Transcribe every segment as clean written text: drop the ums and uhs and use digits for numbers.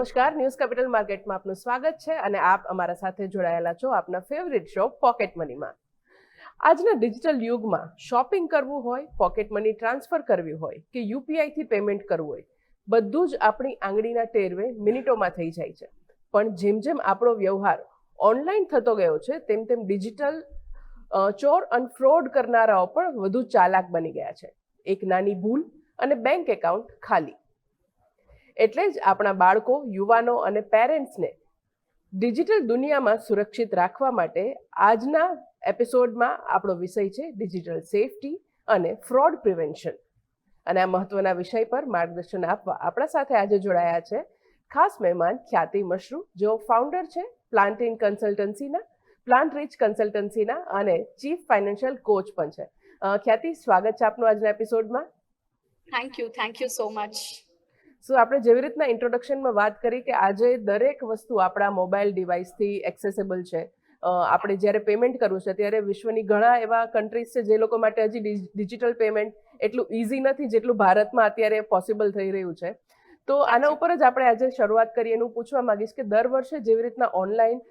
નમસ્કાર, news capital માર્કેટમાં આપનું સ્વાગત છે અને આપ અમારા સાથે જોડાયેલા છો આપના ફેવરિટ શો પોકેટ મનીમાં. આજના ડિજિટલ યુગમાં શોપિંગ કરવું હોય, પોકેટ મની ટ્રાન્સફર કરવી હોય કે યુપીઆઈથી પેમેન્ટ કરવું હોય, બધું જ આપણી આંગળીના ટેરવે મિનિટોમાં થઈ જાય છે. પણ જેમ જેમ આપણો વ્યવહાર ઓનલાઈન થતો ગયો છે તેમ તેમ ડિજિટલ ચોર અને ફ્રોડ કરનારાઓ પણ વધુ ચાલાક બની ગયા છે. એક નાની ભૂલ અને બેંક એકાઉન્ટ ખાલી. એટલે જ આપણા બાળકો, યુવાનો અને પેરેન્ટ્સને ડિજિટલ દુનિયામાં સુરક્ષિત રાખવા માટે આજના એપિસોડમાં આપણો વિષય છે ડિજિટલ સેફટી અને ફ્રોડ પ્રિવેન્શન. અને આ મહત્વના વિષય પર માર્ગદર્શન આપવા આપણા સાથે આજે જોડાયા છે ખાસ મહેમાન ખ્યાતિ મશરૂ, જેઓ ફાઉન્ડર છે પ્લાન્ટ રીચ કન્સલ્ટન્સીના અને ચીફ ફાઇનાન્શિયલ કોચ પણ છે. ખ્યાતિ, સ્વાગત છે આપનું આજના એપિસોડમાં. Thank you so much. આપણે જેવી રીતના ઇન્ટ્રોડક્શનમાં વાત કરી કે આજે દરેક વસ્તુ આપણા મોબાઈલ ડિવાઇસથી એક્સેસેબલ છે. આપણે જ્યારે પેમેન્ટ કરવું છે ત્યારે વિશ્વની ઘણા એવા કન્ટ્રીઝ છે જે લોકો માટે હજી ડિજિટલ પેમેન્ટ એટલું ઇઝી નથી જેટલું ભારતમાં અત્યારે પોસિબલ થઈ રહ્યું છે. તો આના ઉપર જ આપણે આજે શરૂઆત કરીએ. એનું પૂછવા માંગીશ કે દર વર્ષે જેવી રીતના ઓનલાઈન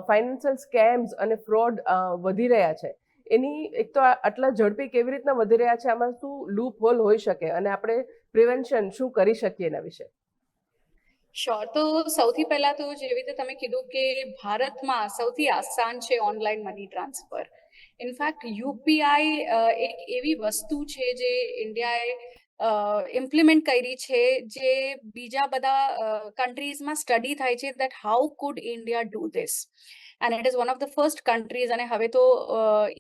ફાઇનાન્શિયલ સ્કેમ્સ અને ફ્રોડ વધી રહ્યા છે, એની એક તો આટલા ઝડપી કેવી રીતના વધી રહ્યા છે, આમાં શું લૂપ હોલ હોઈ શકે અને આપણે પ્રિવેન્શન શું કરી શકીએ એના વિશે? શ્યોર. તો સૌથી પહેલા તો જેવી રીતે તમે કીધું કે ભારતમાં સૌથી આસાન છે online money transfer. In fact UPI એક એવી વસ્તુ છે જે ઇન્ડિયાએ ઇમ્પ્લિમેન્ટ કરી છે, જે બીજા બધા કન્ટ્રીઝમાં સ્ટડી થાય છે that how food India do this, and it is one of the first countries. અને હવે તો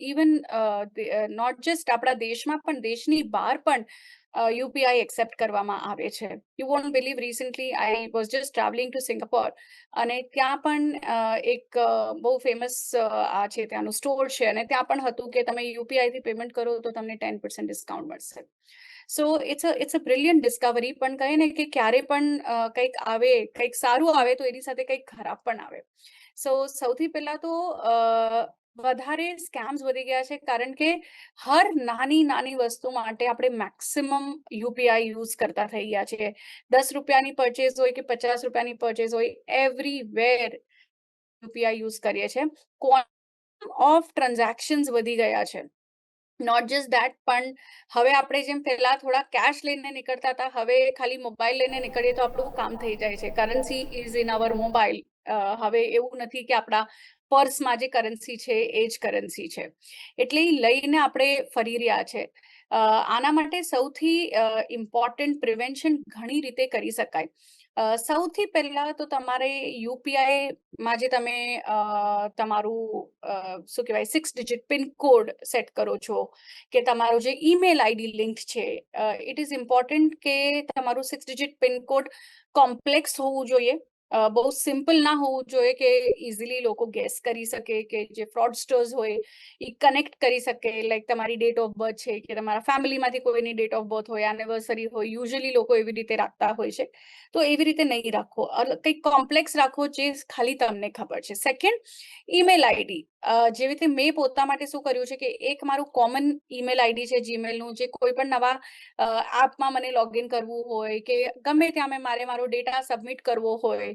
ઇવન નોટ જસ્ટ આપણા દેશમાં પણ દેશની બહાર પણ યુપીઆઈ એક્સેપ્ટ કરવામાં આવે છે. You want believe, recently I was just travelling to Singapore અને ત્યાં પણ એક બહુ ફેમસ આ છે ત્યાંનું સ્ટોર છે અને ત્યાં પણ હતું કે તમે યુપીઆઈથી પેમેન્ટ કરો તો તમને 10% ડિસ્કાઉન્ટ મળશે. So it's a brilliant discovery. પણ કહે ને કે ક્યારે પણ કંઈક આવે, કંઈક સારું આવે તો એની સાથે કંઈક ખરાબ પણ આવે. સો સૌથી પહેલા તો વધારે સ્કેમ્સ વધી ગયા છે કારણ કે હર નાની વસ્તુ માટે આપણે મેક્સિમમ યુપીઆઈ યુઝ કરતા થઈ ગયા છે. 10 રૂપિયાની પરચેઝ હોય કે 50 રૂપિયાની પરચેઝ હોય, એવરીવેર યુપીઆઈ યુઝ કરીએ છીએ. ક્વોન્ટમ ઓફ ટ્રાન્ઝેક્શન્સ વધી ગયા છે. નોટ જસ્ટ દેટ, પણ હવે આપણે જેમ પહેલા થોડા કેશ લઈને નીકળતા હતા, હવે ખાલી મોબાઈલ લઈને નીકળીએ તો આપણું કામ થઈ જાય છે. Currency is in our mobile. હવે એવું નથી કે આપણા પર્સમાં જે કરન્સી છે એ જ કરન્સી છે, એટલે લઈને આપણે ફરી રહ્યા છે. આના માટે સૌથી ઇમ્પોર્ટન્ટ પ્રિવેન્શન ઘણી રીતે કરી શકાય. સૌથી પહેલા તો તમારે યુપીઆઈમાં જે તમે તમારું શું કહેવાય 6 ડિજિટ પિન કોડ સેટ કરો છો કે તમારો જે ઈમેલ આઈડી લિંક છે, ઇટ ઇઝ ઇમ્પોર્ટન્ટ કે તમારું 6 ડિજિટ પિન કોડ કોમ્પ્લેક્સ હોવું જોઈએ. બહુ સિમ્પલ ના હોવું જોઈએ કે ઇઝીલી લોકો ગેસ કરી શકે, કે જે ફ્રોડસ્ટર્સ હોય એ કનેક્ટ કરી શકે. લાઈક તમારી ડેટ ઓફ બર્થ છે કે તમારા ફેમિલીમાંથી કોઈની ડેટ ઓફ બર્થ હોય, એનિવર્સરી હોય, યુઝ્યુઅલી લોકો એવી રીતે રાખતા હોય છે. તો એવી રીતે નહીં રાખો, કંઈક કોમ્પ્લેક્સ રાખો જે ખાલી તમને ખબર છે. Second, email ID. જેવી રીતે મેં પોતા માટે શું કર્યું છે કે એક મારું કોમન ઈમેલ આઈડી છે જીમેલનું, જે કોઈ પણ નવા એપમાં મને લોગિન કરવું હોય કે ગમે ત્યાં મારે મારો ડેટા સબમિટ કરવો હોય,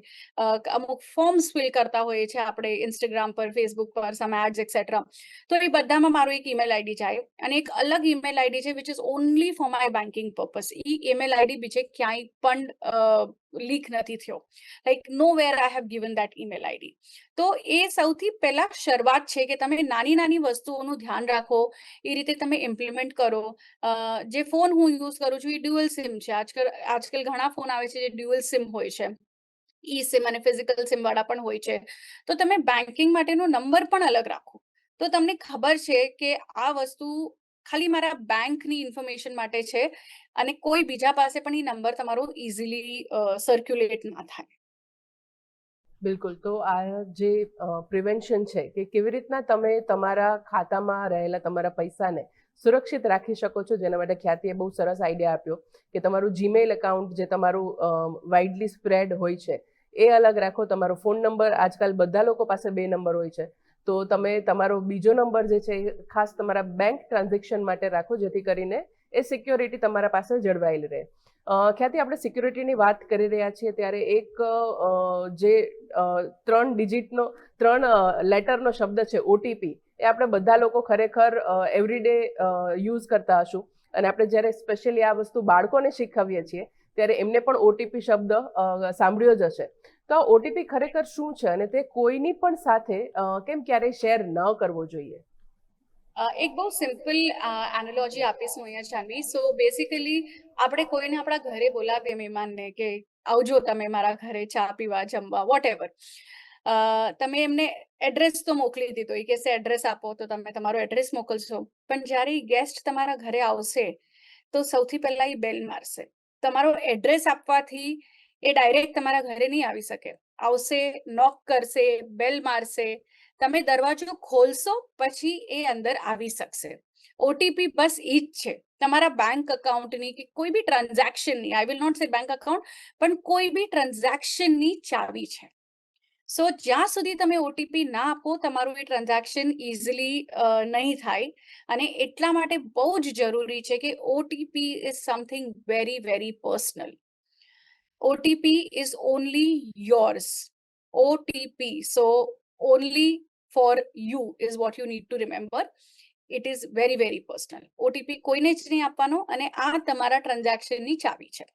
અમુક ફોર્મ્સ ફિલ કરતા હોઈએ છીએ આપણે ઇન્સ્ટાગ્રામ પર, ફેસબુક પર, સમ એડ્સ એક્સેટ્રા, તો એ બધામાં મારું એક ઈમેલ આઈડી જાય. અને એક અલગ ઈમેલ આઈડી છે which is only for my banking purpose. એ ઈમેલ આઈડી બીજે ક્યાંય પણ લીક નથી થયો. Like nowhere I have given that email ID. તો એ સૌથી પહેલા શરૂઆત છે કે તમે નાની વસ્તુઓનું ધ્યાન રાખો, એ રીતે તમે ઇમ્પ્લિમેન્ટ કરો. જે ફોન હું યુઝ કરું છું એ ડ્યુઅલ સિમ છે. આજકાલ ઘણા ફોન આવે છે જે ડ્યુઅલ સિમ હોય છે, ઈ સિમ અને ફિઝિકલ સિમ વાળા પણ હોય છે. તો તમે બેન્કિંગ માટેનો નંબર પણ અલગ રાખો, તો તમને ખબર છે કે આ વસ્તુ ખાલી મારા બેંકની ઇન્ફોર્મેશન માટે છે અને કોઈ બીજા પાસે પણ એ નંબર તમારો ઇઝીલી સર્ક્યુલેટ ના થાય. બિલકુલ. તો આ જે પ્રિવેન્શન છે કે કેવી રીતના તમે તમારા ખાતામાં રહેલા તમારા પૈસાને સુરક્ષિત રાખી શકો છો, જેના માટે ખ્યાતિએ બહુ સરસ આઈડિયા આપ્યો કે તમારું જીમેલ એકાઉન્ટ જે તમારું વાઇડલી સ્પ્રેડ હોય છે એ અલગ રાખો. તમારો ફોન નંબર, આજકાલ બધા લોકો પાસે 2 નંબર હોય છે, તો તમે તમારો બીજો નંબર જે છે એ ખાસ તમારા બેંક ટ્રાન્ઝેક્શન માટે રાખો, જેથી કરીને એ સિક્યોરિટી તમારા પાસે જળવાયેલી રહે. ખ્યાતિ, આપણે સિક્યુરિટીની વાત કરી રહ્યા છીએ ત્યારે એક જે 3 લેટરનો શબ્દ છે ઓટીપી, એ આપણે બધા લોકો ખરેખર એવરીડે યુઝ કરતા હશું. અને આપણે જ્યારે સ્પેશિયલી આ વસ્તુ બાળકોને શીખવીએ છીએ ત્યારે એમને પણ ઓટીપી શબ્દ સાંભળ્યો જ હશે. તો ઓટીપી ખરેખર શું છે અને તે કોઈની પણ સાથે કેમ ક્યારેય શેર ન કરવો જોઈએ? એક બહુ સિમ્પલ એનાલોજી આપીશ હું અહીંયા જાનવી. સો બેસિકલી આપણે કોઈને આપણા ઘરે બોલાવીએ મહેમાનને કે આવજો તમે મારા ઘરે ચા પીવા, જમવા, વોટ એવર. તમે એમને એડ્રેસ તો મોકલી દીધો, એ કહેશે એડ્રેસ આપો તો તમે તમારો એડ્રેસ મોકલશો. પણ જ્યારે ગેસ્ટ તમારા ઘરે આવશે તો સૌથી પહેલા એ બેલ મારશે. તમારો એડ્રેસ આપવાથી એ ડાયરેક્ટ તમારા ઘરે નહીં આવી શકે. આવશે, નોક કરશે, બેલ મારશે, તમે દરવાજો ખોલશો પછી એ અંદર આવી શકશે. ઓટીપી બસ ઈ જ છે, તમારા બેંક અકાઉન્ટની કે કોઈ બી ટ્રાન્ઝેક્શનની, આઈ વિલ નોટ સે બેંક અકાઉન્ટ, પણ કોઈ બી ટ્રાન્ઝેક્શનની ચાવી છે. સો જ્યાં સુધી તમે ઓટીપી ના આપો તમારું એ ટ્રાન્ઝેક્શન ઇઝીલી નહીં થાય. અને એટલા માટે બહુ જ જરૂરી છે કે OTP is something very very personal. OTP is only yours. OTP, so only for you is what you need to remember. It is very very personal. OTP કોઈને જ નહીં આપવાનો અને આ તમારા ટ્રાન્ઝેક્શનની ચાવી છે.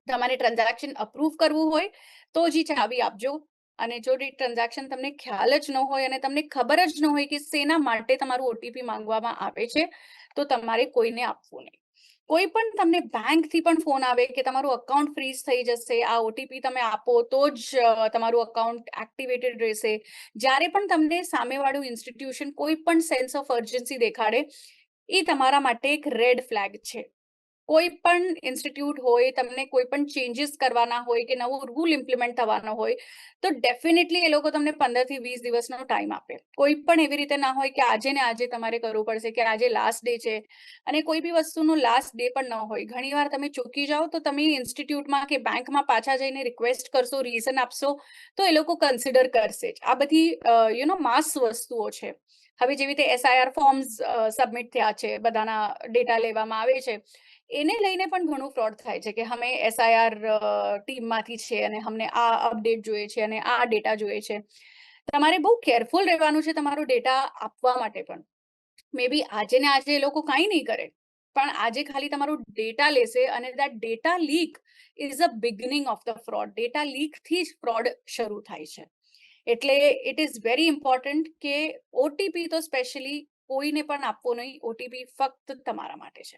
તમારે ટ્રાન્ઝેક્શન અપ્રૂવ કરવું હોય તો જ ચાવી આપજો. અને જો ટ્રાન્ઝેક્શન તમને ખ્યાલ જ ન હોય અને તમને ખબર જ ન હોય કે શેના માટે તમારું ઓટીપી માંગવામાં આવે છે તો તમારે કોઈને આપવું નહીં. કોઈ પણ તમને બેંકથી પણ ફોન આવે કે તમારું અકાઉન્ટ ફ્રીઝ થઈ જશે, આ ઓટીપી તમે આપો તો જ તમારું અકાઉન્ટ એક્ટિવેટેડ રહેશે. જ્યારે પણ તમને સામેવાળું ઇન્સ્ટિટ્યુશન કોઈ પણ સેન્સ ઓફ અર્જન્સી દેખાડે, એ તમારા માટે એક રેડ ફ્લેગ છે. કોઈ પણ ઇન્સ્ટિટ્યૂટ હોય, તમને કોઈ પણ ચેન્જીસ કરવાના હોય કે નવો રૂલ ઇમ્પ્લિમેન્ટ થવાનો હોય તો ડેફિનેટલી એ લોકો તમને 15 થી 20 દિવસનો ટાઈમ આપે. કોઈ પણ એવી રીતે ના હોય કે આજે ને આજે તમારે કરવું પડશે કે આજે લાસ્ટ ડે છે. અને કોઈ બી વસ્તુનો લાસ્ટ ડે પણ ન હોય. ઘણીવાર તમે ચૂકી જાઓ તો તમે ઇન્સ્ટિટ્યૂટમાં કે બેંકમાં પાછા જઈને રિક્વેસ્ટ કરશો, રીઝન આપશો તો એ લોકો કન્સિડર કરશે જ. આ બધી માસ વસ્તુઓ છે. હવે જેવી રીતે SIR ફોર્મ્સ સબમિટ થયા છે, બધાના ડેટા લેવામાં આવે છે, એને લઈને પણ ઘણું ફ્રોડ થાય છે કે અમે SIR ટીમમાંથી છે અને અમને આ અપડેટ જોઈએ છે અને આ ડેટા જોઈએ છે. તમારે બહુ કેરફુલ રહેવાનું છે તમારો ડેટા આપવા માટે પણ. મે બી આજે ને આજે એ લોકો કાંઈ નહીં કરે, પણ આજે ખાલી તમારું ડેટા લેશે અને that data leak is a beginning of the fraud. Data લીકથી જ ફ્રોડ શરૂ થાય છે. એટલે ઇટ ઇઝ વેરી ઇમ્પોર્ટન્ટ કે ઓટીપી તો સ્પેશિયલી કોઈને પણ આપવો નહીં. ઓટીપી ફક્ત તમારા માટે છે.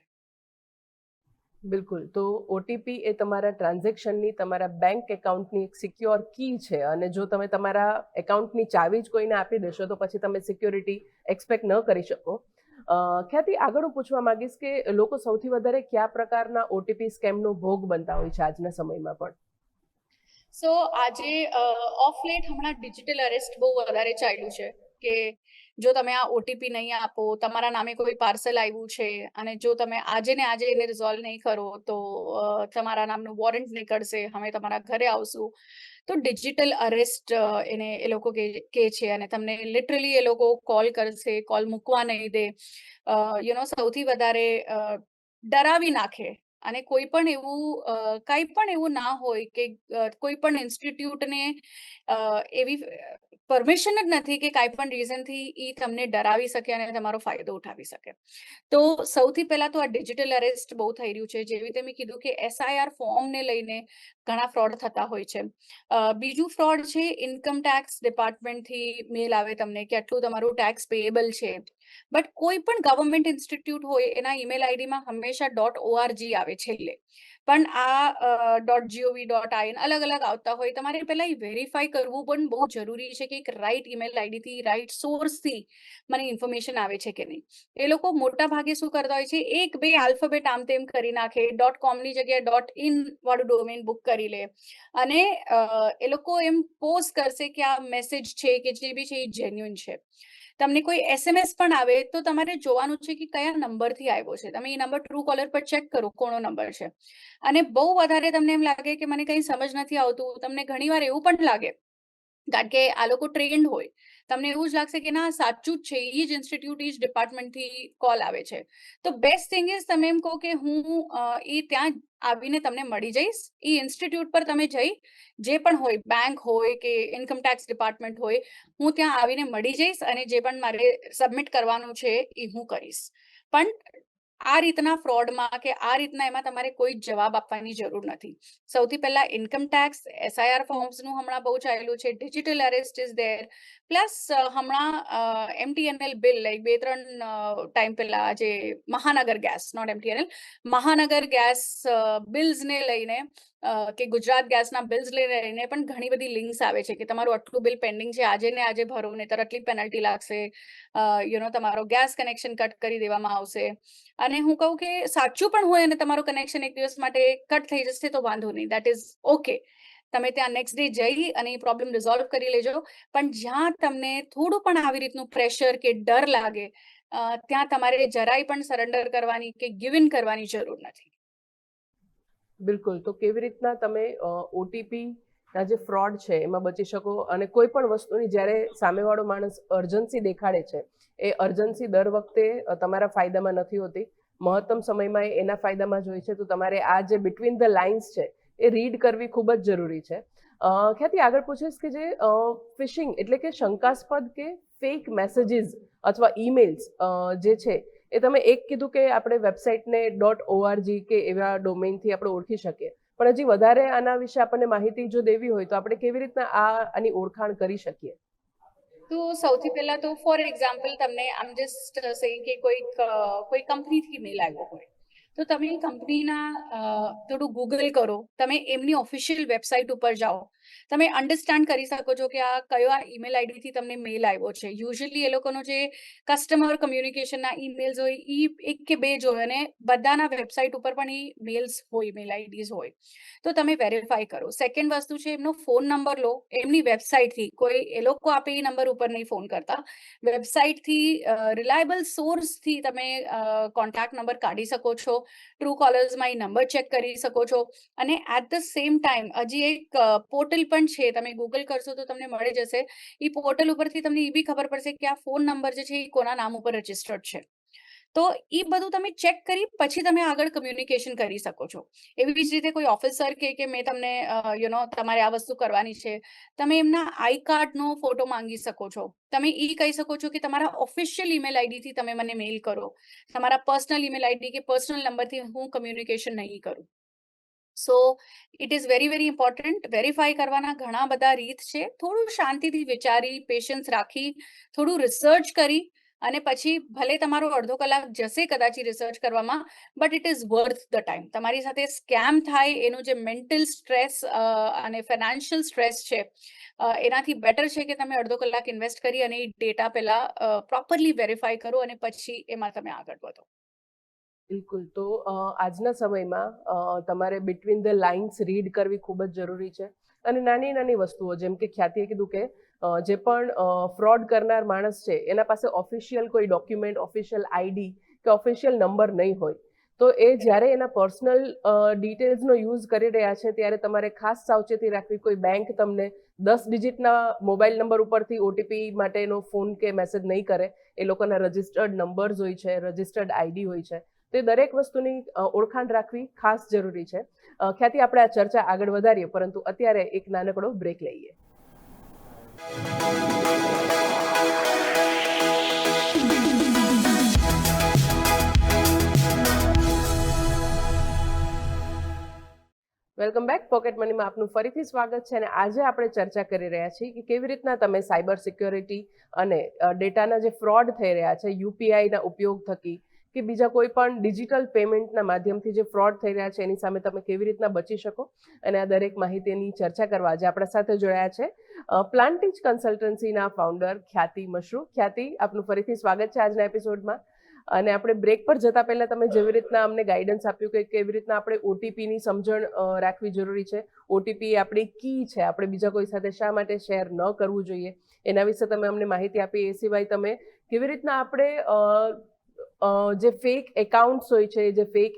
બિલકુલ. તો ઓટીપી એ તમારા ટ્રાન્ઝેક્શનની, તમારા બેંક એકાઉન્ટની એક સિક્યોર કી છે. અને જો તમે તમારા એકાઉન્ટની ચાવી જ કોઈને આપી દેશો તો પછી તમે સિક્યોરિટી એક્સપેક્ટ ન કરી શકો. ખ્યાતિ, આગળ હું પૂછવા માંગીશ કે લોકો સૌથી વધારે કયા પ્રકારના ઓટીપી સ્કેમનો ભોગ બનતા હોય છે આજના સમયમાં પણ? સો આજે ઓફ લેટ હમણાં ડિજિટલ અરેસ્ટ બહુ વધારે ચાલ્યું છે કે જો તમે આ ઓટીપી નહીં આપો, તમારા નામે કોઈ પાર્સલ આવ્યું છે અને જો તમે આજે ને આજે એને રિઝોલ્વ નહીં કરો તો તમારા નામનું વોરંટ નીકળશે, અમે તમારા ઘરે આવશું. તો ડિજિટલ અરેસ્ટ એને એ લોકો કે છે અને તમને લિટરલી એ લોકો કોલ કરશે, કોલ મૂકવા નહીં દે. સૌથી વધારે ડરાવી નાખે. અને કોઈ પણ એવું કંઈ પણ એવું ના હોય કે કોઈ પણ ઇન્સ્ટિટ્યૂટને એવી પરમિશન જ નથી કે કાંઈ પણ રીઝનથી એ તમને ડરાવી શકે અને તમારો ફાયદો ઉઠાવી શકે. તો સૌથી પહેલા તો આ ડિજિટલ અરેસ્ટ બહુ થઈ રહ્યું છે. જેવી રીતે મેં કીધું કે SIR ફોર્મને લઈને ઘણા ફ્રોડ થતા હોય છે. બીજું ફ્રોડ છે ઇન્કમ ટેક્સ ડિપાર્ટમેન્ટથી મેલ આવે તમને કે આટલું તમારું ટેક્સ પેએબલ છે. બટ કોઈ પણ ગવર્મેન્ટ ઇન્સ્ટિટ્યૂટ હોય એના ઈમેલ આઈડીમાં હંમેશા .org આવે છેલ્લે. પણ આ .gov.in અલગ અલગ આવતા હોય. તમારે પહેલા એ વેરીફાઈ કરવું પણ બહુ જરૂરી છે કે એક રાઈટ ઈમેલ આઈડીથી, રાઈટ સોર્સથી મને ઇન્ફોર્મેશન આવે છે કે નહીં. એ લોકો મોટા ભાગે શું કરતા હોય છે, 1-2 આલ્ફાબેટ આમ તેમ કરી નાખે, .comની જગ્યાએ .in વાળું ડોમેન બુક કરી લે અને એ લોકો એમ પોસ્ટ કરશે કે આ મેસેજ છે કે જે બી છે એ જેન્યુઇન છે. તમને કોઈ SMS પણ આવે તો તમારે જોવાનું છે કે કયા નંબરથી આવ્યો છે. તમે એ નંબર ટ્રુ કોલર પર ચેક કરો કોનો નંબર છે. અને બહુ વધારે તમને એમ લાગે કે મને કંઈ સમજ નથી આવતું, તમને ઘણીવાર એવું પણ લાગે કારણ કે આ લોકો ટ્રેન્ડ હોય, તમને એવું જ લાગશે કે ના સાચું જ છે, એ જ ઇન્સ્ટિટ્યૂટ, એ જ ડિપાર્ટમેન્ટથી કોલ આવે છે. તો બેસ્ટ થિંગ ઇઝ તમે એમ કહો કે હું એ ત્યાં આવીને તમને મળી જઈશ. એ ઇન્સ્ટિટ્યૂટ પર તમે જઈ જે પણ હોય, બેંક હોય કે ઇન્કમ ટેક્સ ડિપાર્ટમેન્ટ હોય, હું ત્યાં આવીને મળી જઈશ અને જે પણ મારે સબમિટ કરવાનું છે એ હું કરીશ. પણ આ રીતના ફ્રોડમાં કે આ રીતના એમાં તમારે કોઈ જવાબ આપવાની જરૂર નથી. સૌથી પહેલા ઇન્કમ ટેક્સ, SIR ફોર્મ્સનું હમણાં બહુ ચાલેલું છે, digital arrest is there, plus હમણાં MTNL બિલ લાઈક 2-3 ટાઈમ પહેલા જે મહાનગર ગેસ, નોટ MTNL, મહાનગર ગેસ બિલ્સને લઈને કે ગુજરાત ગેસના બિલ્સ લઈને પણ ઘણી બધી લિંક્સ આવે છે કે તમારું આટલું બિલ પેન્ડિંગ છે, આજે ને આજે ભરો નહીંતર આટલી પેનલ્ટી લાગશે, તમારો ગેસ કનેક્શન કટ કરી દેવામાં આવશે. અને હું કહું કે સાચું પણ હોય અને તમારું કનેક્શન એક દિવસ માટે કટ થઈ જશે તો વાંધો નહીં, દેટ ઇઝ ઓકે. તમે ત્યાં નેક્સ્ટ ડે જઈ અને એ પ્રોબ્લેમ રિઝોલ્વ કરી લેજો. પણ જ્યાં તમને થોડું પણ આવી રીતનું પ્રેશર કે ડર લાગે, ત્યાં તમારે જરાય પણ સરેન્ડર કરવાની કે ગિવ ઇન કરવાની જરૂર નથી. બિલકુલ. તો કેવી રીતના તમે OTP ના જે ફ્રોડ છે એમાં બચી શકો, અને કોઈ પણ વસ્તુની જ્યારે સામેવાળો માણસ અર્જન્સી દેખાડે છે, એ અર્જન્સી દર વખતે તમારા ફાયદામાં નથી હોતી, મહત્તમ સમયમાં એ એના ફાયદામાં જ હોય છે. તો તમારે આ જે બિટવીન ધ લાઇન્સ છે એ રીડ કરવી ખૂબ જ જરૂરી છે. ખ્યાતિ, આગળ પૂછીશ કે જે ફિશિંગ એટલે કે શંકાસ્પદ કે ફેક મેસેજીસ અથવા ઈમેલ્સ જે છે, એ તમે એક કીધું કે આપણે વેબસાઇટને .org કે એવા ડોમેઇનથી આપણે ઓળખી શકીએ, પણ હજી વધારે આના વિશે આપણને માહિતી જો દેવી હોય તો આપણે કેવી રીતના આની ઓળખાણ કરી શકીએ? તો સૌથી પહેલા તો ફોર એક્ઝામ્પલ તમને આમ જસ્ટ સેઇંગ કે કોઈ કંપનીથી મેલ આવ્યો હોય તો તમે એ કંપનીના થોડું ગૂગલ કરો, તમે એમની ઓફિશિયલ વેબસાઇટ ઉપર જાઓ, તમે અન્ડરસ્ટેન્ડ કરી શકો છો કે આ કયો ઈમેલ આઈડીથી તમને મેલ આવ્યો છે. યુઝ્યુઅલી એ લોકોનો જે કસ્ટમર કમ્યુનિકેશનના ઈમેલ્સ હોય એ 1 કે 2 જ હોય અને બધાના વેબસાઇટ ઉપર પણ એ મેલ્સ હોય, મેલ આઈડીઝ હોય, તો તમે વેરીફાઈ કરો. સેકન્ડ વસ્તુ છે એમનો ફોન નંબર લો, એમની વેબસાઇટથી, કોઈ એ લોકો આપે એ નંબર ઉપર નહીં ફોન કરતા, વેબસાઇટથી રિલાયબલ સોર્સથી તમે કોન્ટેક્ટ નંબર કાઢી શકો છો. ટ્રુ કોલર્સમાં એ નંબર ચેક કરી શકો છો. અને એટ ધ સેમ ટાઈમ હજી એક પોર્ટલ પણ છે, તમે ગૂગલ કરશો તો તમને મળી જશે. એ પોર્ટલ ઉપરથી તમને એ બી ખબર પડશે કે આ ફોન નંબર જે છે એ કોના નામ ઉપર રજિસ્ટર્ડ છે. તો એ બધું તમે ચેક કરી પછી તમે આગળ કમ્યુનિકેશન કરી શકો છો. એવી જ રીતે કોઈ ઓફિસર કે મેં તમને તમારે આ વસ્તુ કરવાની છે, તમે એમના આઈ કાર્ડનો ફોટો માંગી શકો છો. તમે એ કહી શકો છો કે તમારા ઓફિશિયલ ઈમેલ આઈડીથી તમે મને મેલ કરો, તમારા પર્સનલ ઈમેલ આઈડી કે પર્સનલ નંબરથી હું કમ્યુનિકેશન નહીં કરું. So it is very very important. Verify કરવાના ઘણા બધા રીત છે. થોડું શાંતિથી વિચારી, પેશન્સ રાખી, થોડું રિસર્ચ કરી અને પછી ભલે તમારો અડધો કલાક જશે કદાચ રિસર્ચ કરવામાં, but it is worth the time. તમારી સાથે સ્કેમ થાય એનું જે મેન્ટલ સ્ટ્રેસ અને ફાઇનાન્શિયલ સ્ટ્રેસ છે, એનાથી બેટર છે કે તમે અડધો કલાક ઇન્વેસ્ટ કરી અને એ ડેટા પહેલા પ્રોપરલી વેરીફાઈ કરો અને પછી એમાં તમે આગળ વધો. બિલકુલ. તો આજના સમયમાં તમારે બિટવીન ધ લાઇન્સ રીડ કરવી ખૂબ જ જરૂરી છે. અને નાની નાની વસ્તુઓ, જેમ કે ખ્યાતિએ કીધું કે જે પણ ફ્રોડ કરનાર માણસ છે એના પાસે ઓફિશિયલ કોઈ ડોક્યુમેન્ટ, ઓફિશિયલ આઈડી કે ઓફિશિયલ નંબર નહીં હોય, તો એ જ્યારે એના પર્સનલ ડિટેલ્સનો યુઝ કરી રહ્યા છે ત્યારે તમારે ખાસ સાવચેતી રાખવી. કોઈ બેંક તમને 10 ડિજિટના મોબાઈલ નંબર ઉપરથી OTP માટેનો ફોન કે મેસેજ નહીં કરે. એ લોકોના રજિસ્ટર્ડ નંબર્સ હોય છે, રજિસ્ટર્ડ આઈડી હોય છે. તો એ દરેક વસ્તુની ઓળખાણ રાખવી ખાસ જરૂરી છે. ખ્યાતિ, આપણે આ ચર્ચા આગળ વધારીએ, પરંતુ અત્યારે એક નાનકડો બ્રેક લઈએ. Welcome back. પોકેટ મનીમાં આપનું ફરીથી સ્વાગત છે. અને આજે આપણે ચર્ચા કરી રહ્યા છીએ કે કેવી રીતના તમે સાયબર સિક્યોરિટી અને ડેટાના જે ફ્રોડ થઈ રહ્યા છે UPIના ઉપયોગ થકી કે બીજા કોઈ પણ ડિજિટલ પેમેન્ટના માધ્યમથી જે ફ્રોડ થઈ રહ્યા છે એની સામે તમે કેવી રીતના બચી શકો, અને આ દરેક માહિતીની ચર્ચા કરવા આજે આપણા સાથે જોડાયા છે પ્લાન્ટિજ કન્સલ્ટન્સીના ફાઉન્ડર ખ્યાતિ મશરૂ. ખ્યાતિ, આપનું ફરીથી સ્વાગત છે આજના એપિસોડમાં. અને આપણે બ્રેક પર જતા પહેલા તમે જેવી રીતના અમને ગાઈડન્સ આપ્યું કે કેવી રીતના આપણે OTPની સમજણ રાખવી જરૂરી છે, OTP આપણી કી છે, આપણે બીજા કોઈ સાથે શા માટે શેર ન કરવું જોઈએ, એના વિશે તમે અમને માહિતી આપી. એ સિવાય તમે કેવી રીતના આપણે જે ફેક એકાઉન્ટ્સ હોય છે, જે ફેક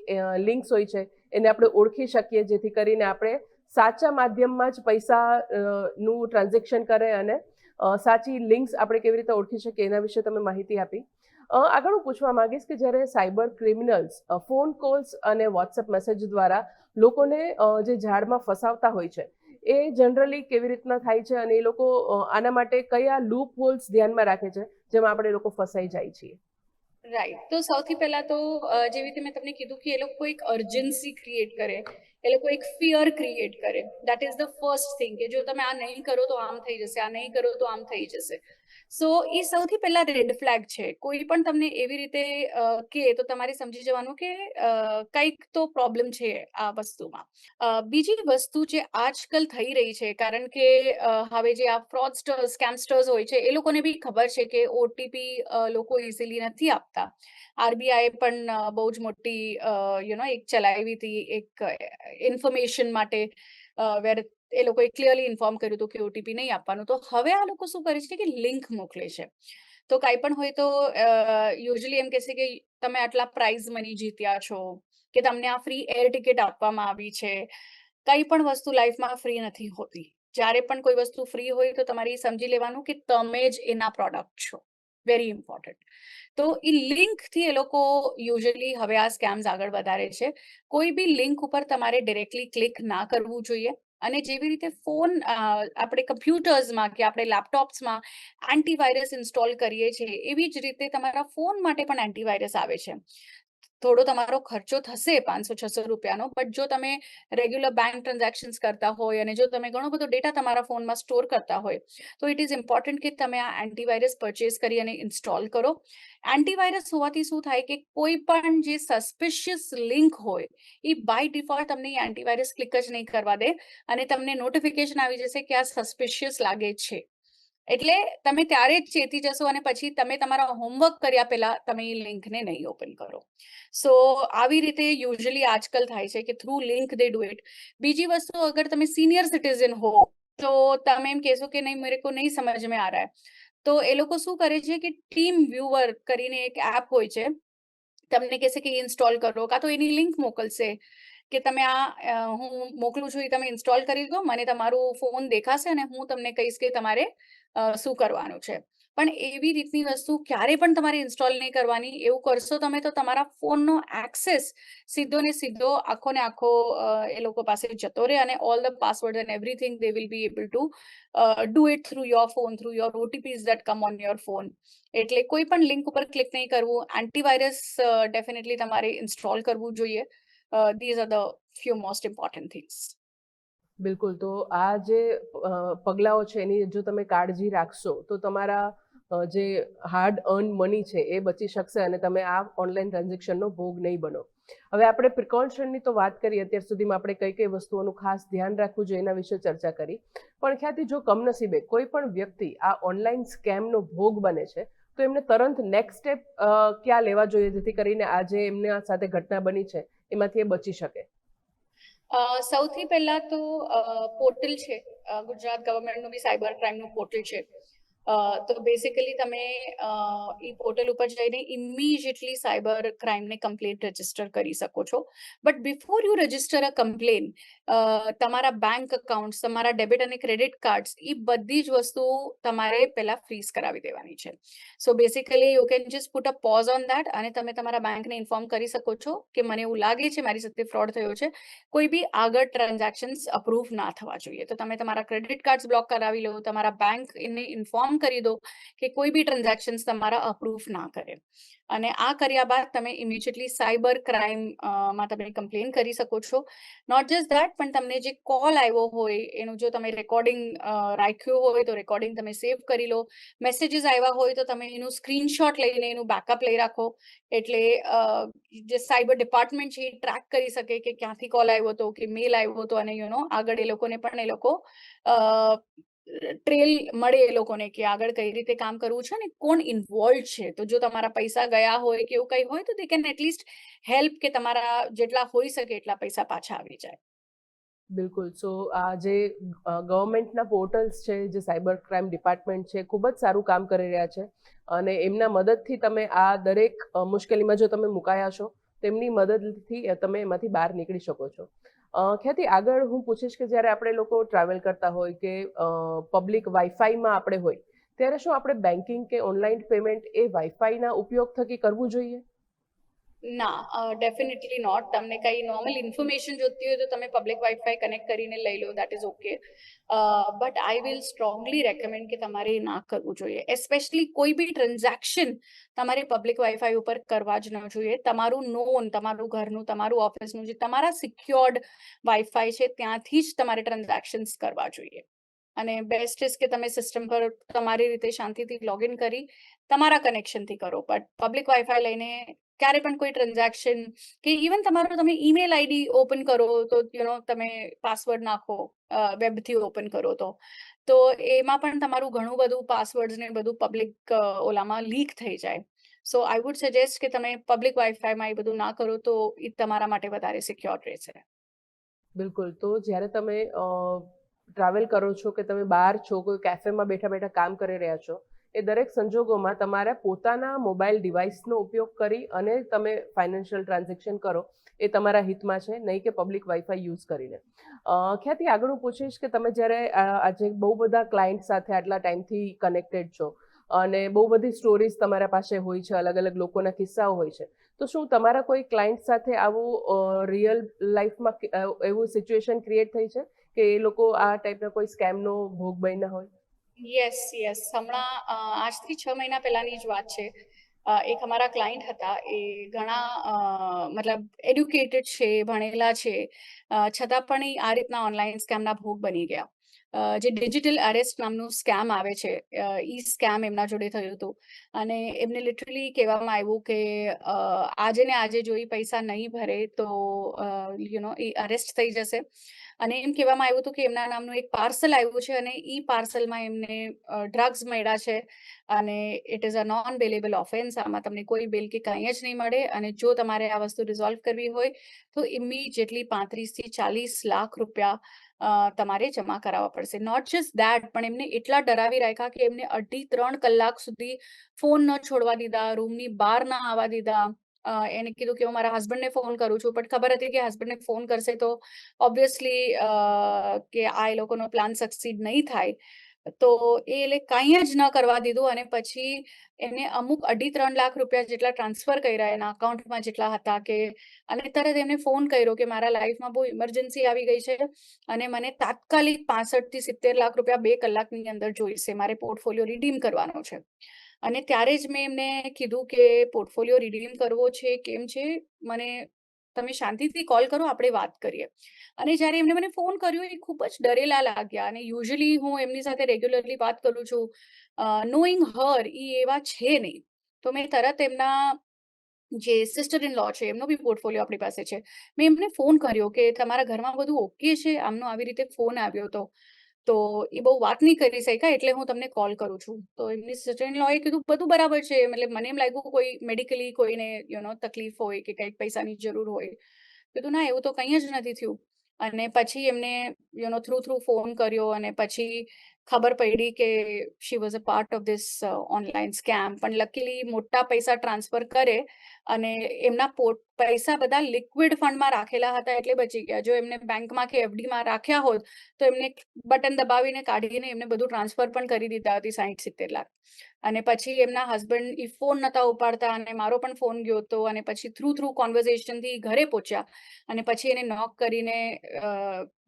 લિંક્સ હોય છે, એને આપણે ઓળખી શકીએ, જેથી કરીને આપણે સાચા માધ્યમમાં જ પૈસા નું ટ્રાન્ઝેક્શન કરે અને સાચી લિંક્સ આપણે કેવી રીતે ઓળખી શકીએ એના વિશે તમે માહિતી આપી. આગળ હું પૂછવા માંગીશ કે જ્યારે સાયબર ક્રિમિનલ્સ ફોન કોલ્સ અને વોટ્સએપ મેસેજ દ્વારા લોકોને જે જાળમાં ફસાવતા હોય છે એ જનરલી કેવી રીતના થાય છે અને એ લોકો આના માટે કયા લૂપ હોલ્સ ધ્યાનમાં રાખે છે જેમાં આપણે લોકો ફસાઈ જાય છીએ? રાઈટ. તો સૌથી પહેલા તો જેવી રીતે મેં તમને કીધું કે એ લોકો એક અર્જન્સી ક્રિએટ કરે, એ લોકો એક ફિયર ક્રિએટ કરે. That is the first thing કે જો તમે આ નહીં કરો તો આમ થઈ જશે, આ નહીં કરો તો આમ થઈ જશે. સો એ સૌથી પહેલા રેડ ફ્લેગ છે. કોઈ પણ તમને એવી રીતે કે તો તમારે સમજી જવાનું કે કંઈક તો પ્રોબ્લેમ છે આ વસ્તુમાં. બીજી વસ્તુ જે આજકાલ થઈ રહી છે, કારણ કે હવે જે આ ફ્રોડસ્ટર્સ, સ્કેમસ્ટર્સ હોય છે, એ લોકોને બી ખબર છે કે ઓટીપી લોકો ઇઝીલી નથી આપતા. આરબીઆઈ પણ બહુ જ મોટી એક ચલાવી હતી એક ઇન્ફોર્મેશન માટે, વેર એ લોકોએ ક્લિયરલી ઇન્ફોર્મ કર્યું હતું કે ઓટીપી નહીં આપવાનું. તો હવે આ લોકો શું કરે છે કે લિંક મોકલે છે. તો કાંઈ પણ હોય તો યુઝ્યુઅલી એમ કહેશે કે તમે આટલા પ્રાઇઝ મની જીત્યા છો, કે તમને આ ફ્રી એર ટિકિટ આપવામાં આવી છે. કંઈ પણ વસ્તુ લાઈફમાં ફ્રી નથી હોતી. જ્યારે પણ કોઈ વસ્તુ ફ્રી હોય તો તમારે સમજી લેવાનું કે તમે જ એના પ્રોડક્ટ છો. Very important. તો એ લિંકથી એ લોકો યુઝ્યુઅલી હવે આ સ્કેમ્સ આગળ વધારે છે. કોઈ બી લિંક ઉપર તમારે ડિરેક્ટલી ક્લિક ના કરવું જોઈએ. અને જેવી રીતે ફોન આપણે કમ્પ્યુટર્સમાં કે આપણે લેપટોપ્સમાં એન્ટીવાયરસ ઇન્સ્ટોલ કરીએ છીએ, એવી જ રીતે તમારા ફોન માટે પણ એન્ટીવાયરસ આવે છે. થોડો તમારો ખર્ચો થશે 500-600 રૂપિયાનો, બટ જો તમે રેગ્યુલર બેંક ટ્રાન્ઝેક્શન્સ કરતા હોય અને જો તમે ઘણો બધો ડેટા તમારા ફોનમાં સ્ટોર કરતા હોય, તો ઇટ ઇઝ ઇમ્પોર્ટન્ટ કે તમે આ એન્ટીવાયરસ પરચેસ કરી અને ઇન્સ્ટોલ કરો. એન્ટીવાયરસ હોવાથી શું થાય કે કોઈ પણ જે સસ્પિશિયસ લિંક હોય એ બાય ડિફોલ્ટ તમને એન્ટીવાયરસ ક્લિક જ નહીં કરવા દે અને તમને નોટિફિકેશન આવી જશે કે આ સસ્પિશિયસ લાગે છે. એટલે તમે ત્યારે જ ચેતી જશો અને પછી તમે તમારા હોમવર્ક કર્યા પહેલા તમે એ લિંકને નહીં ઓપન કરો. સો આવી રીતે યુઝ્યુઅલી આજકાલ થાય છે કે through link they do it. બીજી વસ્તુ, અગર તમે સિનિયર સિટીઝન હો તો તમે એમ કહેશો કે નહીં, મેરે કો નહીં સમજ में आ रहा है, તો એ લોકો શું કરે છે કે ટીમ વ્યુઅર કરીને એક એપ હોય છે, તમને કહેશે કે ઇન્સ્ટોલ કરો, કાં તો એની લિંક મોકલશે કે તમે હું મોકલું છું એ તમે ઇન્સ્ટોલ કરી દો, મને તમારું ફોન દેખાશે અને હું તમને કહીશ કે તમારે શું કરવાનું છે. પણ એવી રીતની વસ્તુ ક્યારે પણ તમારે ઇન્સ્ટોલ નહીં કરવાની. એવું કરશો તમે તો તમારા ફોનનો એક્સેસ સીધો ને સીધો આખો ને આખો એ લોકો પાસે જતો રહે અને all the password and everything they will be able to do it through your phone, through your OTPs that come on your phone. એટલે કોઈ પણ લિંક ઉપર ક્લિક નહીં કરવું. એન્ટીવાયરસ ડેફિનેટલી તમારે ઇન્સ્ટોલ કરવું જોઈએ. These are the few most important things. બિલકુલ. તો આ જે પગલાઓ છે એની જો તમે કાળજી રાખશો તો તમારા જે હાર્ડ અર્ન મની છે એ બચી શકશે અને તમે આ ઓનલાઈન ટ્રાન્ઝેક્શનનો ભોગ નહીં બનો. હવે આપણે પ્રિકોશનની તો વાત કરી, અત્યાર સુધીમાં આપણે કઈ કઈ વસ્તુઓનું ખાસ ધ્યાન રાખવું જોઈએ એના વિશે ચર્ચા કરી. પણ ખ્યાતિ, જો કમનસીબે કોઈ પણ વ્યક્તિ આ ઓનલાઈન સ્કેમનો ભોગ બને છે તો એમને તરત નેક્સ્ટ સ્ટેપ ક્યાં લેવા જોઈએ જેથી કરીને આ જે એમના સાથે ઘટના બની છે એમાંથી એ બચી શકે? સૌથી પહેલા તો પોર્ટલ છે, ગુજરાત ગવર્મેન્ટનું બી સાયબર ક્રાઇમનું પોર્ટલ છે. તો બેસિકલી તમે એ પોર્ટલ ઉપર જઈને ઇમિડિયેટલી સાયબર ક્રાઇમને કમ્પ્લેન રજીસ્ટર કરી શકો છો. But before you register a complain, તમારા બેંક અકાઉન્ટ્સ, તમારા ડેબિટ અને ક્રેડિટ કાર્ડ્સ, એ બધી જ વસ્તુ તમારે પહેલા ફ્રીઝ કરાવી દેવાની છે. So basically you can just put a pause on that અને તમે તમારા બેંકને ઇન્ફોર્મ કરી શકો છો કે મને એવું લાગે છે મારી સાથે ફ્રોડ થયો છે. કોઈ બી આગળ ટ્રાન્ઝેક્શન્સ અપ્રૂવ ના થવા જોઈએ. તો તમે તમારા ક્રેડિટ કાર્ડ્સ બ્લોક કરાવી લો, તમારા બેંકને ઇન્ફોર્મ કરી દો કે કોઈ બી ટ્રાન્ઝેક્શન્સ તમારા અપ્રૂવ ના કરે. અને આ કર્યા બાદ તમે ઇમિડિયેટલી સાયબર ક્રાઇમમાં તમે કમ્પ્લેન કરી શકો છો. નોટ જસ્ટ દેટ, પણ તમને જે કોલ આવ્યો હોય એનું જો તમે રેકોર્ડિંગ રાખ્યું હોય તો રેકોર્ડિંગ તમે સેવ કરી લો. મેસેજીસ આવ્યા હોય તો તમે એનું સ્ક્રીનશોટ લઈને એનું બેકઅપ લઈ રાખો. એટલે જે સાયબર ડિપાર્ટમેન્ટ છે એ ટ્રેક કરી શકે કે ક્યાંથી કોલ આવ્યો હતો કે મેલ આવ્યો હતો અને આગળ એ લોકોને પણ એ લોકો ટ્રેલ મળે એ લોકોને કે આગળ કઈ રીતે કામ કરવું છે ને કોણ ઇન્વોલ્વ છે. તો જો તમારા પૈસા ગયા હોય કે એવું કંઈ હોય તો દે કેન એટલીસ્ટ હેલ્પ કે તમારા જેટલા હોઈ શકે એટલા પૈસા પાછા આવી જાય. બિલકુલ. સો આ જે ગવર્મેન્ટના પોર્ટલ્સ છે, જે સાયબર ક્રાઇમ ડિપાર્ટમેન્ટ છે, ખૂબ જ સારું કામ કરી રહ્યા છે અને એમના મદદથી તમે આ દરેક મુશ્કેલીમાં જો તમે મુકાયા છો તેમની મદદથી તમે એમાંથી બહાર નીકળી શકો છો. ખ્યાતિ, આગળ હું પૂછીશ કે જ્યારે આપણે લોકો ટ્રાવેલ કરતા હોય કે પબ્લિક વાઈફાઈમાં આપણે હોય ત્યારે શું આપણે બેન્કિંગ કે ઓનલાઈન પેમેન્ટ એ વાઈફાઈના ઉપયોગ થકી કરવું જોઈએ? ના, ડેફિનેટલી નોટ. તમને કઈ નોર્મલ ઇન્ફોર્મેશન જોઈતી હોય તો તમે પબ્લિક વાઈફાઈ કનેક્ટ કરીને લઈ લો, that is okay. But I will strongly recommend કે તમારે ના કરવું જોઈએ. એસ્પેશલી કોઈ બી ટ્રાન્ઝેક્શન તમારે પબ્લિક વાઈફાઈ ઉપર કરવા જ ન જોઈએ. તમારું નોન, તમારું ઘરનું, તમારું ઓફિસનું જે તમારા સિક્યોર્ડ વાઈફાઈ છે ત્યાંથી જ તમારે ટ્રાન્ઝેક્શન્સ કરવા જોઈએ. અને બેસ્ટ ઇઝ કે તમે સિસ્ટમ પર તમારી રીતે શાંતિથી લોગિન કરી તમારા કનેક્શનથી કરો. બટ પબ્લિક વાઈફાઈ લઈને ક્યારે પણ કોઈ ટ્રાન્ઝેક્શન કે ઇવન તમારો તમે ઈમેલ આઈડી ઓપન કરો તો તમે પાસવર્ડ નાખો, વેબથી ઓપન કરો તો એમાં પણ તમારું ઘણું બધું પાસવર્ડ્સ ને બધું પબ્લિક ઓલામાં લીક થઈ જાય. સો આઈ વુડ સજેસ્ટ કે તમે પબ્લિક વાઈફાઈમાં એ બધું ના કરો તો એ તમારા માટે વધારે સિક્યોર રહેશે. બિલકુલ. તો જ્યારે તમે ટ્રાવેલ કરો છો કે તમે બહાર છો, કોઈ કેફેમાં બેઠા બેઠા કામ કરી રહ્યા છો, એ દરેક સંજોગોમાં તમારા પોતાના મોબાઈલ ડિવાઇસનો ઉપયોગ કરી અને તમે ફાઇનાન્શિયલ ટ્રાન્ઝેક્શન કરો એ તમારા હિતમાં છે, નહીં કે પબ્લિક વાઈફાઈ યુઝ કરીને. ખ્યાતિ, આગળ હું પૂછીશ કે તમે જ્યારે આજે બહુ બધા ક્લાયન્ટ સાથે આટલા ટાઈમથી કનેક્ટેડ છો અને બહુ બધી સ્ટોરીઝ તમારા પાસે હોય છે, અલગ અલગ લોકોના કિસ્સાઓ હોય છે, તો શું તમારા કોઈ ક્લાયન્ટ સાથે આવું રિયલ લાઈફમાં એવું સિચ્યુએશન ક્રિએટ થઈ છે કે એ લોકો આ ટાઈપના કોઈ સ્કેમનો ભોગ બન્યા હોય? Yes, yes. હમણાં આજથી 6 મહિના પહેલાની જ વાત છે. એક અમારા ક્લાયન્ટ હતા. એ ઘણા મતલબ એડ્યુકેટેડ છે, ભણેલા છે, છતાં પણ એ આ રીતના ઓનલાઈન સ્કેમના ભોગ બની ગયા. જે ડિજિટલ અરેસ્ટ નામનું સ્કેમ આવે છે, ઈ સ્કેમ એમના જોડે થયું હતું. અને એમને લિટરલી કહેવામાં આવ્યું કે આજે ને આજે જો એ પૈસા નહીં ભરે તો એ અરેસ્ટ થઈ જશે. અને એમ કહેવામાં આવ્યું હતું કે એમના નામનું એક પાર્સલ આવ્યું છે અને ઈ પાર્સલમાં એમને ડ્રગ્સ મળ્યા છે અને it is a non bailable offence. આમાં તમને કોઈ બેલ કે કંઈ જ નહીં મળે. અને જો તમારે આ વસ્તુ રિઝોલ્વ કરવી હોય તો ઇમિડિયેટલી 35 થી 40 લાખ રૂપિયા તમારે જમા કરાવવા પડશે. નોટ જસ્ટ દેટ, પણ એમને એટલા ડરાવી રાખ્યા કે એમને 2.5-3 કલાક સુધી ફોન ન છોડવા દીધા, રૂમની બહાર ના આવવા દીધા. એને કીધું કે હું મારા હસબન્ડને ફોન કરું છું, પણ ખબર હતી કે હસબન્ડને ફોન કરશે તો ઓબ્વિયસલી કે આ એ લોકોનો પ્લાન સક્સીડ નહીં થાય. તો એ કંઈ જ ન કરવા દીધું. અને પછી એને અમુક 2.5-3 લાખ રૂપિયા જેટલા ટ્રાન્સફર કર્યા એના અકાઉન્ટમાં જેટલા હતા કે, અને તરત એમને ફોન કર્યો કે મારા લાઈફમાં બહુ ઇમરજન્સી આવી ગઈ છે અને મને તાત્કાલિક 65 થી 70 લાખ રૂપિયા 2 કલાકની અંદર જોઈશે, મારે પોર્ટફોલિયો રિડીમ કરવાનો છે. અને ત્યારે જ મેં એમને કીધું કે પોર્ટફોલિયો રિડીમ કરવો છે, કેમ છે, મને તમે શાંતિથી કોલ કરો, આપણે વાત કરીએ. અને જ્યારે એમને મને ફોન કર્યો એ ખૂબ જ ડરેલા લાગ્યા. અને યુઝ્યુઅલી હું એમની સાથે રેગ્યુલરલી વાત કરું છું, નોઈંગ હર એ એવા છે નહીં. તો મેં તરત એમના જે સિસ્ટર ઇન લો છે એમનો બી પોર્ટફોલિયો આપણી પાસે છે, મેં એમને ફોન કર્યો કે તમારા ઘરમાં બધું ઓકે છે? આમનો આવી રીતે ફોન આવ્યો હતો. તો એ બહુ વાત નહીં કરી શક્યા, એટલે હું તમને કોલ કરું છું. તો એમની સિસ્ટર ઇન લોએ કીધું બધું બરાબર છે. મતલબ મને એમ લાગ્યું કોઈ મેડિકલી કોઈને તકલીફ હોય કે કંઈક પૈસાની જરૂર હોય. કીધું ના, એવું તો કંઈ જ નથી થયું. અને પછી એમને થ્રુ ફોન કર્યો અને પછી ખબર પડી કે she was a part of this online scam. પણ લકીલી મોટા પૈસા ટ્રાન્સફર કરે અને એમના પૈસા બધા લિક્વિડ ફંડમાં રાખેલા હતા એટલે બચી ગયા. જો એમને બેંકમાં કે એફડીમાં રાખ્યા હોત તો એમને બટન દબાવીને કાઢીને એમને બધું ટ્રાન્સફર પણ કરી દીધા હતી 60-70 લાખ. અને પછી એમના હસબન્ડ એ ફોન નતા ઉપાડતા અને મારો પણ ફોન ગયો હતો. અને પછી થ્રુ કોન્વર્ઝેશનથી ઘરે પહોંચ્યા અને પછી એને નોક કરીને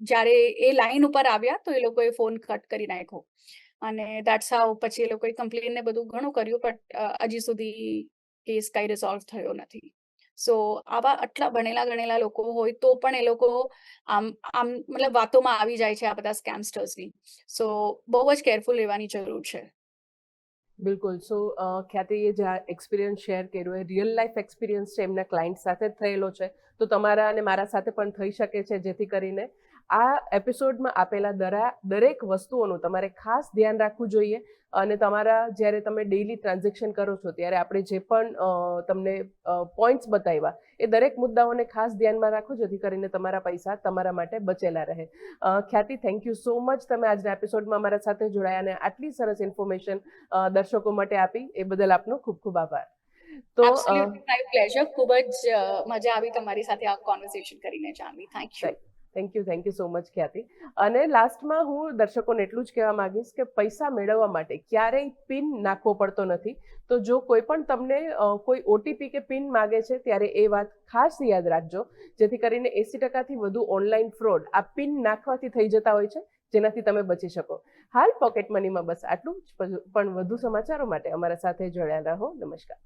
જ્યારે એ લાઈન ઉપર આવ્યા તો એ લોકોએ ફોન કટ કરી નાખ્યો. અને દેટ્સ હાઉ પછી એ લોકોએ કમ્પ્લેન ને બધું ઘણું કર્યું, બટ હજી સુધી કેસ કઈ રિઝોલ્વ થયો નથી. સો આવા આટલા ભણેલા ગણેલા લોકો હોય તો પણ એ લોકો આમ મતલબ વાતોમાં આવી જાય છે આ બધા સ્કેમસ્ટર્સની. સો બહુ જ કેરફુલ રહેવાની જરૂર છે. બિલકુલ. સો ખ્યાતિએ જે એક્સપિરિયન્સ શેર કર્યો એ રિયલ લાઈફ એક્સપિરિયન્સ છે, એમના ક્લાયન્ટ સાથે જ થયેલો છે, તો તમારા અને મારા સાથે પણ થઈ શકે છે. જેથી કરીને આ એપિસોડમાં આપેલા દરેક વસ્તુઓનું તમારે ખાસ ધ્યાન રાખવું જોઈએ. અને તમારા જ્યારે તમે ડેઇલી ટ્રાન્ઝેક્શન કરો છો ત્યારે આપણે જે પણ તમને પોઈન્ટ્સ બતાવ્યા એ દરેક મુદ્દાઓને ખાસ ધ્યાનમાં રાખો, જેથી કરીને તમારા પૈસા તમારા માટે બચેલા રહે. ખ્યાતિ, થેન્ક યુ સો મચ. તમે આજના એપિસોડમાં અમારા સાથે જોડાયા અને આટલી સરસ ઇન્ફોર્મેશન દર્શકો માટે આપી એ બદલ આપનો ખૂબ ખૂબ આભાર. તો એબ્સોલ્યુટલી માય પ્લેઝર. ખૂબ જ મજા આવી તમારી સાથે આ કોન્વર્સેશન કરીને, Janvi. Thank you. Thank you so much ખ્યાતિ. અને લાસ્ટમાં હું દર્શકોને એટલું જ કહેવા માંગીશ કે પૈસા મેળવવા માટે ક્યારેય પિન નાખવો પડતો નથી. તો જો કોઈ પણ તમને કોઈ ઓટીપી કે પિન માગે છે ત્યારે એ વાત ખાસ યાદ રાખજો, જેથી કરીને 80%થી વધુ ઓનલાઈન ફ્રોડ આ પિન નાખવાથી થઈ જતા હોય છે, જેનાથી તમે બચી શકો. હાલ પોકેટ મનીમાં બસ આટલું જ, પણ વધુ સમાચારો માટે અમારા સાથે જોડાયેલા રહો. નમસ્કાર.